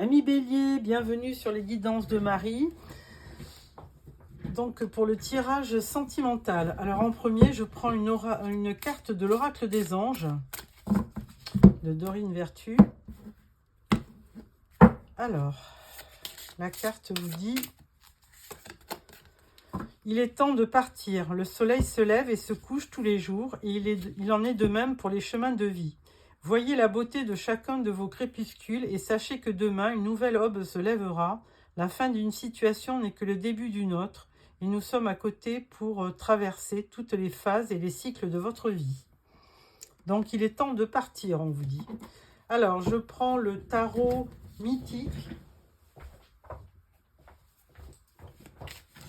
Amis Bélier, bienvenue sur les guidances de Marie. Donc pour le tirage sentimental. Alors en premier, je prends une carte de l'oracle des anges de Dorine Vertu. Alors, la carte vous dit: il est temps de partir. Le soleil se lève et se couche tous les jours, et il en est de même pour les chemins de vie. Voyez la beauté de chacun de vos crépuscules et sachez que demain, une nouvelle aube se lèvera. La fin d'une situation n'est que le début d'une autre, et nous sommes à côté pour traverser toutes les phases et les cycles de votre vie. Donc, il est temps de partir, on vous dit. Alors, je prends le tarot mythique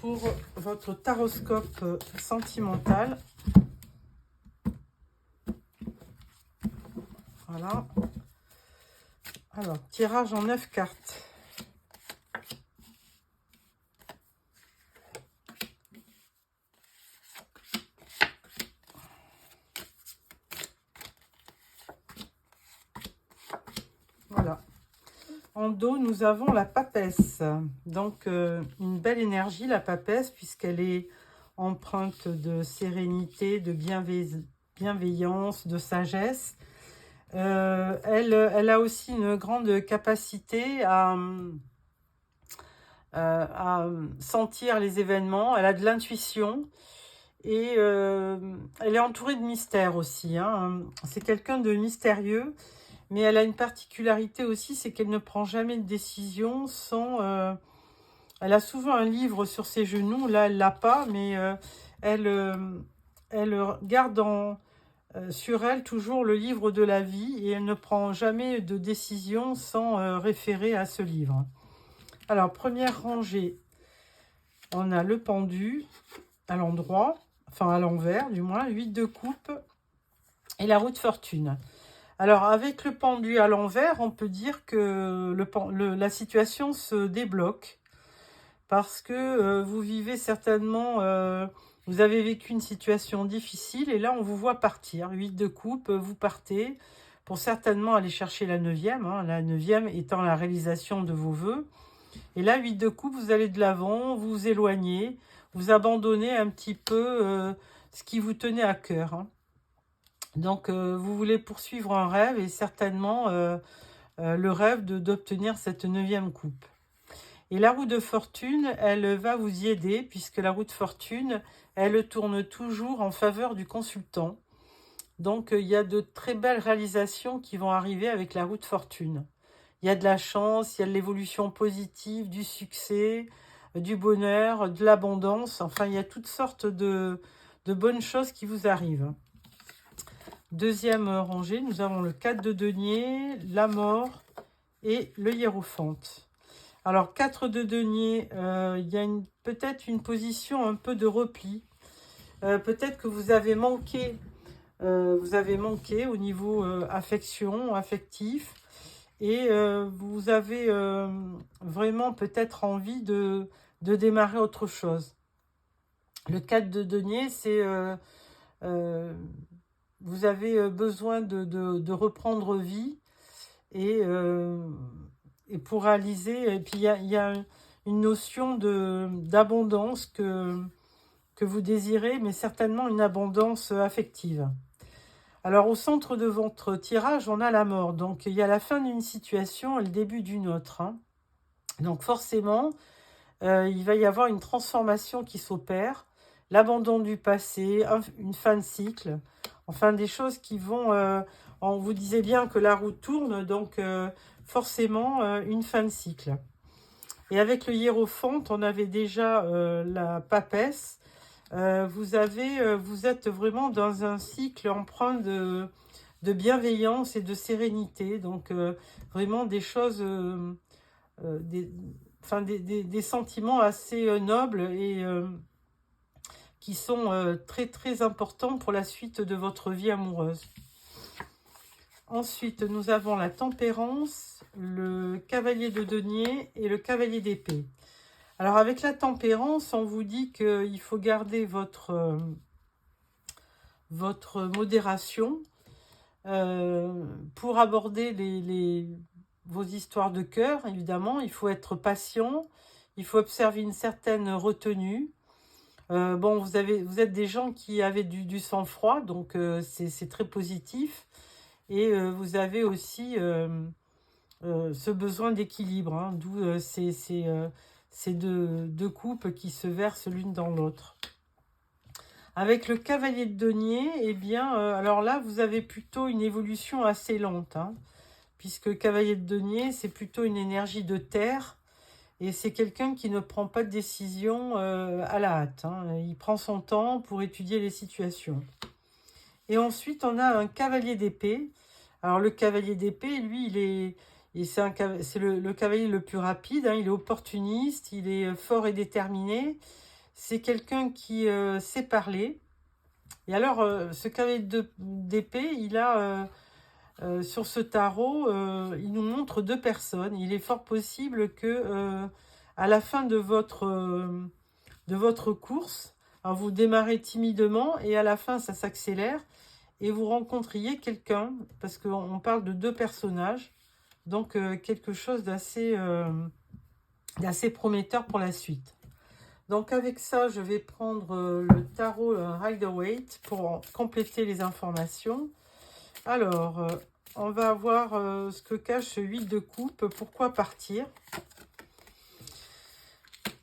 pour votre taroscope sentimental. Voilà. Alors, tirage en 9 cartes. Voilà. En dos, nous avons la papesse. Donc, une belle énergie, la papesse, puisqu'elle est empreinte de sérénité, de bienveillance, de sagesse. Elle a aussi une grande capacité à sentir les événements. Elle a de l'intuition et elle est entourée de mystères aussi. C'est quelqu'un de mystérieux, mais elle a une particularité aussi, c'est qu'elle ne prend jamais de décision sans... elle a souvent un livre sur ses genoux, là elle l'a pas, mais elle garde sur elle toujours le livre de la vie et elle ne prend jamais de décision sans référer à ce livre. Alors, première rangée, on a le pendu à l'endroit, enfin à l'envers du moins, 8 de coupe et la roue de fortune. Alors, avec le pendu à l'envers, on peut dire que la situation se débloque parce que vous vivez certainement... vous avez vécu une situation difficile et là, on vous voit partir. 8 de coupe, vous partez pour certainement aller chercher la 9e. La 9e étant la réalisation de vos vœux. Et là, 8 de coupe, vous allez de l'avant, vous vous éloignez, vous abandonnez un petit peu ce qui vous tenait à cœur. Donc, vous voulez poursuivre un rêve et certainement le rêve d'obtenir cette 9e coupe. Et la roue de fortune, elle va vous y aider puisque la roue de fortune, elle tourne toujours en faveur du consultant. Donc, il y a de très belles réalisations qui vont arriver avec la roue de fortune. Il y a de la chance, il y a de l'évolution positive, du succès, du bonheur, de l'abondance. Enfin, il y a toutes sortes de bonnes choses qui vous arrivent. Deuxième rangée, nous avons le 4 de denier, la mort et le hiérophante. Alors, 4 de denier, il y a peut-être une position un peu de repli. Peut-être que vous avez manqué au niveau affectif. Et vous avez vraiment peut-être envie de démarrer autre chose. Le 4 de denier, c'est... vous avez besoin de reprendre vie et pour réaliser... Et puis, il y a une notion d'abondance que vous désirez, mais certainement une abondance affective. Alors, au centre de votre tirage, on a la mort. Donc, il y a la fin d'une situation et le début d'une autre. Donc, forcément, il va y avoir une transformation qui s'opère, l'abandon du passé, une fin de cycle, enfin, des choses qui vont... on vous disait bien que la roue tourne, donc forcément, une fin de cycle. Et avec le hiérophante, on avait déjà la papesse. Vous êtes vraiment dans un cycle empreint de bienveillance et de sérénité. Donc, vraiment des choses, des sentiments assez nobles et qui sont très, très importants pour la suite de votre vie amoureuse. Ensuite, nous avons la tempérance, le cavalier de denier et le cavalier d'épée. Alors, avec la tempérance, on vous dit qu'il faut garder votre modération pour aborder vos histoires de cœur, évidemment. Il faut être patient, il faut observer une certaine retenue. Bon, vous êtes des gens qui avaient du sang-froid, donc c'est très positif. Et vous avez aussi ce besoin d'équilibre, hein, d'où ces deux coupes qui se versent l'une dans l'autre. Avec le cavalier de denier, eh bien, alors là, vous avez plutôt une évolution assez lente, hein, puisque cavalier de denier, c'est plutôt une énergie de terre, et c'est quelqu'un qui ne prend pas de décision à la hâte, hein. Il prend son temps pour étudier les situations. Et ensuite, on a un cavalier d'épée. Alors, le cavalier d'épée, lui, c'est le cavalier le plus rapide, hein, il est opportuniste, il est fort et déterminé. C'est quelqu'un qui sait parler. Et alors, ce cavalier d'épée, il a, sur ce tarot, il nous montre deux personnes. Il est fort possible que, à la fin de votre course, alors vous démarrez timidement et à la fin, ça s'accélère. Et vous rencontriez quelqu'un, parce qu'on parle de deux personnages, donc quelque chose d'assez prometteur pour la suite. Donc avec ça, je vais prendre le tarot Rider-Waite pour compléter les informations. Alors, on va voir ce que cache ce 8 de coupe. Pourquoi partir?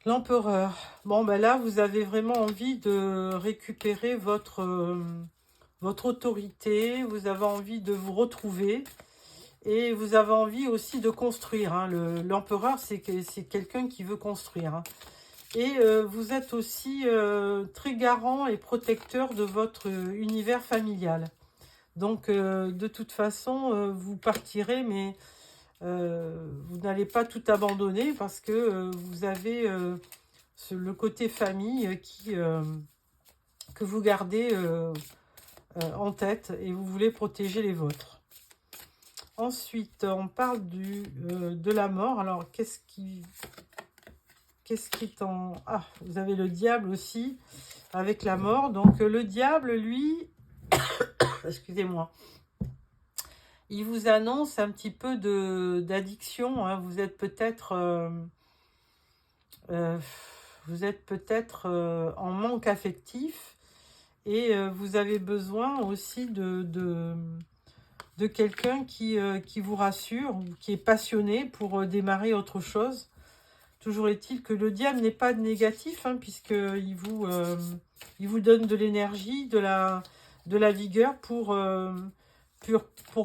L'empereur. Bon, ben là, vous avez vraiment envie de récupérer votre autorité. Vous avez envie de vous retrouver. Et vous avez envie aussi de construire, hein. L'empereur, c'est quelqu'un qui veut construire, hein. Et vous êtes aussi très garant et protecteur de votre univers familial. Donc, de toute façon, vous partirez, mais vous n'allez pas tout abandonner parce que vous avez le côté famille que vous gardez en tête et vous voulez protéger les vôtres. Ensuite, on parle de la mort. Alors, qu'est-ce qui est en... Ah, vous avez le diable aussi, avec la mort. Donc, le diable, lui... Excusez-moi. Il vous annonce un petit peu d'addiction, hein. Vous êtes peut-être... en manque affectif. Et vous avez besoin aussi de quelqu'un qui vous rassure, ou qui est passionné pour démarrer autre chose. Toujours est-il que le diable n'est pas négatif, hein, puisqu'il vous donne de l'énergie, de la vigueur pour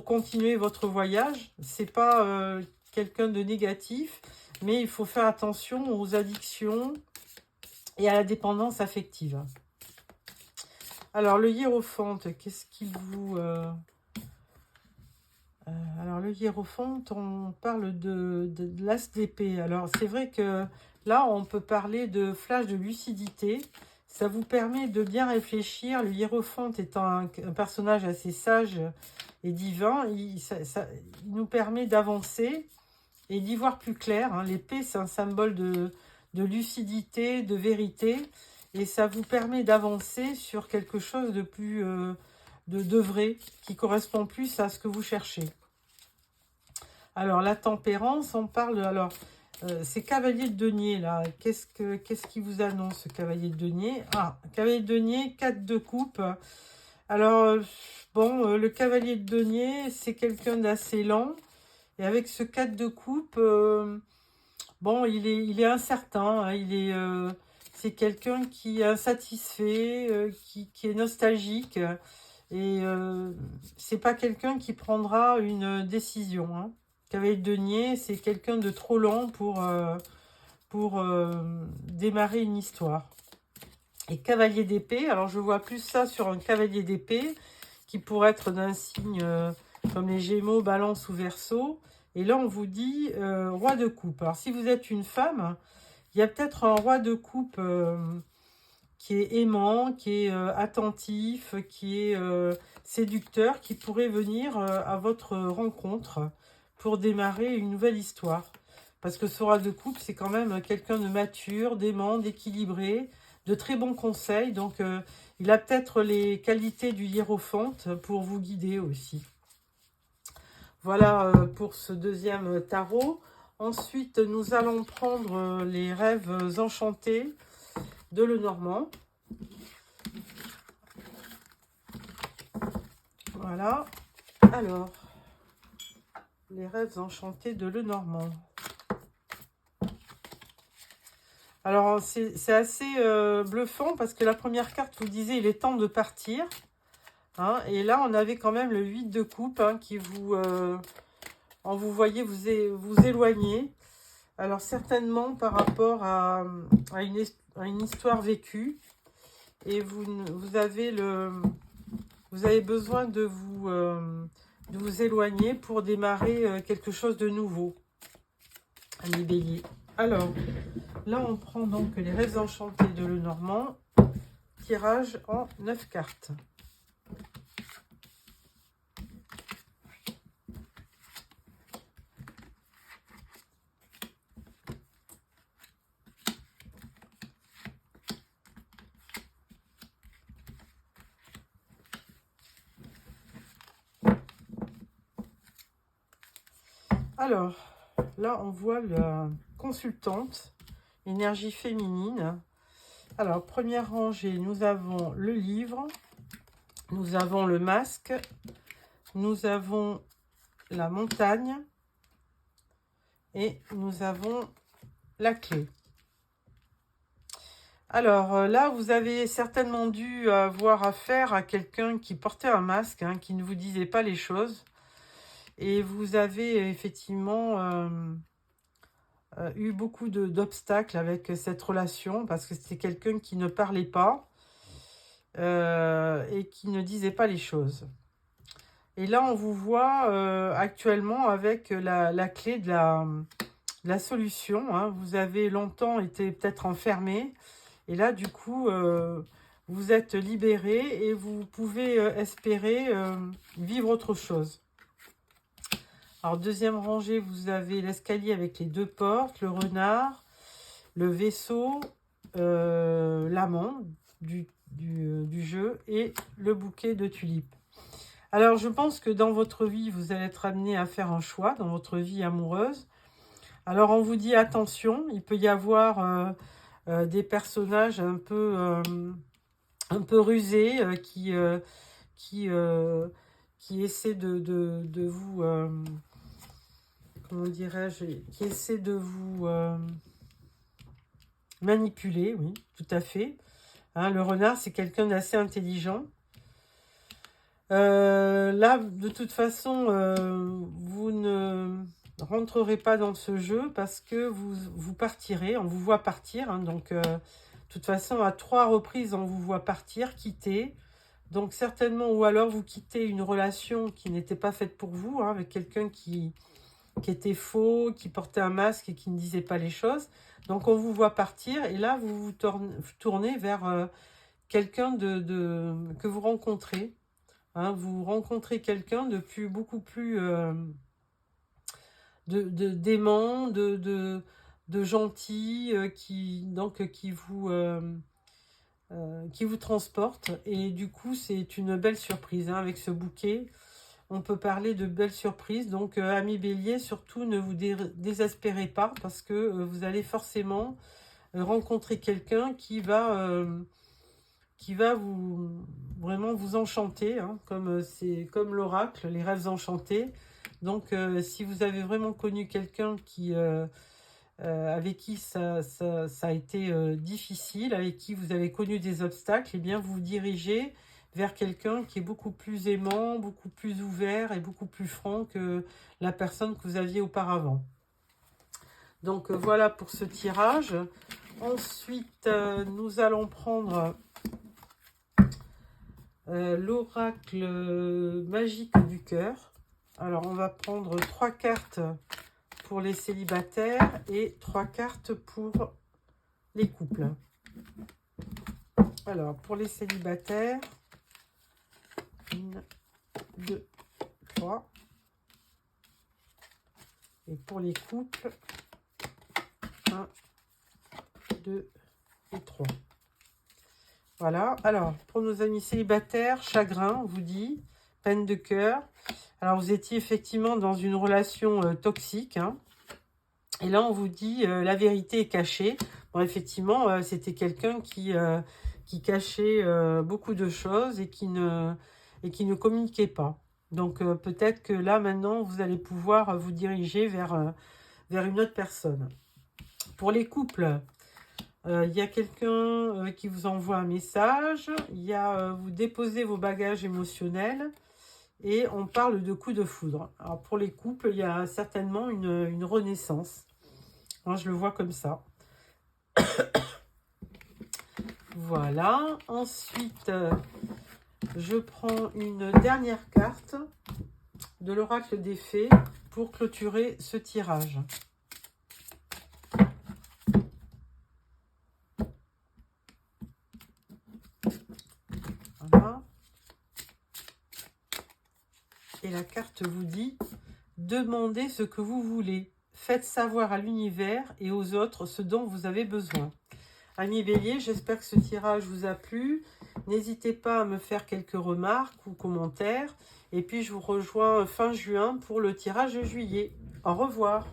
continuer votre voyage. C'est pas quelqu'un de négatif, mais il faut faire attention aux addictions et à la dépendance affective. Alors, le hiérophante, qu'est-ce qu'il vous... alors, le hiérophante, on parle de l'as d'épée. Alors, c'est vrai que là, on peut parler de flash de lucidité. Ça vous permet de bien réfléchir. Le hiérophante étant un personnage assez sage et divin, il nous permet d'avancer et d'y voir plus clair, hein. L'épée, c'est un symbole de lucidité, de vérité. Et ça vous permet d'avancer sur quelque chose de plus... de vrai, qui correspond plus à ce que vous cherchez. Alors, la tempérance, on parle... Alors, c'est cavalier de denier, là. Qu'est-ce qui vous annonce, ce cavalier de denier? Ah, cavalier de denier, 4 de coupe. Alors, bon, le cavalier de denier, c'est quelqu'un d'assez lent. Et avec ce 4 de coupe, bon, il est incertain, hein. C'est quelqu'un qui est insatisfait, qui est nostalgique. Et c'est pas quelqu'un qui prendra une décision, hein. Cavalier de denier, c'est quelqu'un de trop lent pour démarrer une histoire. Et cavalier d'épée, alors je vois plus ça sur un cavalier d'épée qui pourrait être d'un signe comme les Gémeaux, Balance ou Verseau. Et là, on vous dit roi de coupe. Alors, si vous êtes une femme, il y a peut-être un roi de coupe qui est aimant, qui est attentif, qui est séducteur, qui pourrait venir à votre rencontre pour démarrer une nouvelle histoire. Parce que ce roi de coupe, c'est quand même quelqu'un de mature, d'aimant, d'équilibré, de très bons conseils. Donc, il a peut-être les qualités du hiérophante pour vous guider aussi. Voilà pour ce deuxième tarot. Ensuite, nous allons prendre les rêves enchantés de Lenormand. Voilà. Alors, les rêves enchantés de Lenormand. Alors, c'est assez bluffant parce que la première carte vous disait il est temps de partir. Hein, et là, on avait quand même le 8 de coupe hein, qui vous... vous voyez, vous éloigner. Alors, certainement par rapport à une histoire vécue. Et vous avez besoin de vous éloigner pour démarrer quelque chose de nouveau. Amis Bélier. Alors, là, on prend donc les rêves enchantés de Lenormand. Tirage en 9 cartes. Alors, là, on voit la consultante, énergie féminine. Alors, première rangée, nous avons le livre, nous avons le masque, nous avons la montagne et nous avons la clé. Alors, là, vous avez certainement dû avoir affaire à quelqu'un qui portait un masque, hein, qui ne vous disait pas les choses. Et vous avez effectivement eu beaucoup d'obstacles avec cette relation parce que c'était quelqu'un qui ne parlait pas et qui ne disait pas les choses. Et là, on vous voit actuellement avec la clé de la solution. Hein. Vous avez longtemps été peut-être enfermé et là, du coup, vous êtes libéré et vous pouvez espérer vivre autre chose. Alors, deuxième rangée, vous avez l'escalier avec les 2 portes, le renard, le vaisseau, l'amant du jeu et le bouquet de tulipes. Alors, je pense que dans votre vie, vous allez être amené à faire un choix dans votre vie amoureuse. Alors, on vous dit attention, il peut y avoir des personnages un peu rusés qui essaient de vous... comment dirais-je, qui essaie de vous manipuler, oui, tout à fait. Hein, le renard, c'est quelqu'un d'assez intelligent. Là, de toute façon, vous ne rentrerez pas dans ce jeu parce que vous partirez, on vous voit partir. Hein, donc, de toute façon, à 3 reprises, on vous voit partir, quitter. Donc, certainement, ou alors vous quittez une relation qui n'était pas faite pour vous, hein, avec quelqu'un qui était faux, qui portait un masque et qui ne disait pas les choses. Donc, on vous voit partir et là, vous vous tournez vers quelqu'un que vous rencontrez. Hein, vous rencontrez quelqu'un de beaucoup plus d'aimant, de gentil, qui vous transporte. Et du coup, c'est une belle surprise hein, avec ce bouquet. On peut parler de belles surprises. Donc, amis Bélier, surtout ne vous désespérez pas parce que vous allez forcément rencontrer quelqu'un qui va vraiment vous enchanter. Hein, c'est comme l'oracle, les rêves enchantés. Donc, si vous avez vraiment connu quelqu'un avec qui ça a été difficile, avec qui vous avez connu des obstacles, eh bien, vous vous dirigez vers quelqu'un qui est beaucoup plus aimant, beaucoup plus ouvert et beaucoup plus franc que la personne que vous aviez auparavant. Donc, voilà pour ce tirage. Ensuite, nous allons prendre l'oracle magique du cœur. Alors, on va prendre 3 cartes pour les célibataires et 3 cartes pour les couples. Alors, pour les célibataires, 1, 2, 3. Et pour les couples, 1, 2 et 3. Voilà. Alors, pour nos amis célibataires, chagrin, on vous dit, peine de cœur. Alors, vous étiez effectivement dans une relation toxique. Hein. Et là, on vous dit la vérité est cachée. Bon, effectivement, c'était quelqu'un qui cachait beaucoup de choses et qui ne communiquait pas. Donc, peut-être que là, maintenant, vous allez pouvoir vous diriger vers une autre personne. Pour les couples, il y a quelqu'un qui vous envoie un message. Il y a vous déposez vos bagages émotionnels. Et on parle de coup de foudre. Alors, pour les couples, il y a certainement une renaissance. Moi, je le vois comme ça. Voilà. Ensuite, je prends une dernière carte de l'oracle des fées pour clôturer ce tirage. Voilà. Et la carte vous dit, demandez ce que vous voulez. Faites savoir à l'univers et aux autres ce dont vous avez besoin. Amis Bélier, j'espère que ce tirage vous a plu. N'hésitez pas à me faire quelques remarques ou commentaires. Et puis, je vous rejoins fin juin pour le tirage de juillet. Au revoir.